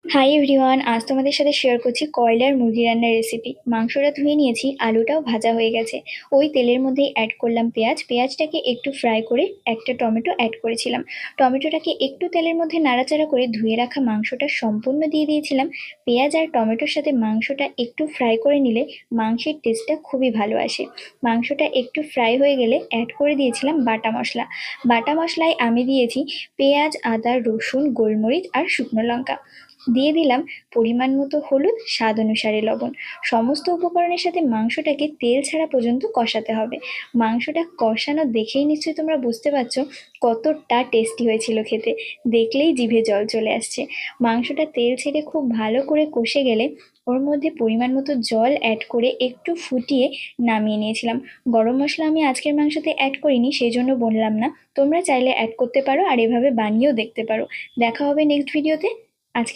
Hi everyone, আজ তোমাদের সাথে শেয়ার করছি কয়লার মুরগি রান্নার রেসিপি। মাংসটা ধুয়ে নিয়েছি, আলুটাও ভাজা হয়ে গেছে। ওই তেলের মধ্যেই অ্যাড করলাম পেঁয়াজটাকে একটু ফ্রাই করে একটা টমেটো অ্যাড করেছিলাম। টমেটোটাকে একটু তেলের মধ্যে নাড়াচাড়া করে ধুয়ে রাখা মাংসটা সম্পূর্ণ দিয়ে দিয়েছিলাম। পেঁয়াজ আর টমেটোর সাথে মাংসটা একটু ফ্রাই করে নিলে মাংসের টেস্টটা খুবই ভালো আসে। মাংসটা একটু ফ্রাই হয়ে গেলে অ্যাড করে দিয়েছিলাম বাটা মশলা। বাটা মশলায় আমি দিয়েছি পেঁয়াজ, আদা, রসুন, গোলমরিচ আর শুকনো লঙ্কা। দিয়ে দিলাম পরিমাণ মতো হলুদ, স্বাদ অনুসারে লবণ। সমস্ত উপকরণের সাথে মাংসটাকে তেল ছাড়া পর্যন্ত কষাতে হবে। মাংসটা কষানো দেখেই নিশ্চয়ই তোমরা বুঝতে পারছো কতটা টেস্টি হয়েছিল খেতে। দেখলেই জিভে জল চলে আসছে। মাংসটা তেল ছেড়ে খুব ভালো করে কষে গেলে ওর মধ্যে পরিমাণ মতো জল অ্যাড করে একটু ফুটিয়ে নামিয়ে নিয়েছিলাম। গরম মশলা আমি আজকের মাংসতে অ্যাড করিনি, সেই জন্য বললাম না। তোমরা চাইলে অ্যাড করতে পারো আর এভাবে বানিয়েও দেখতে পারো। দেখা হবে নেক্সট ভিডিওতে।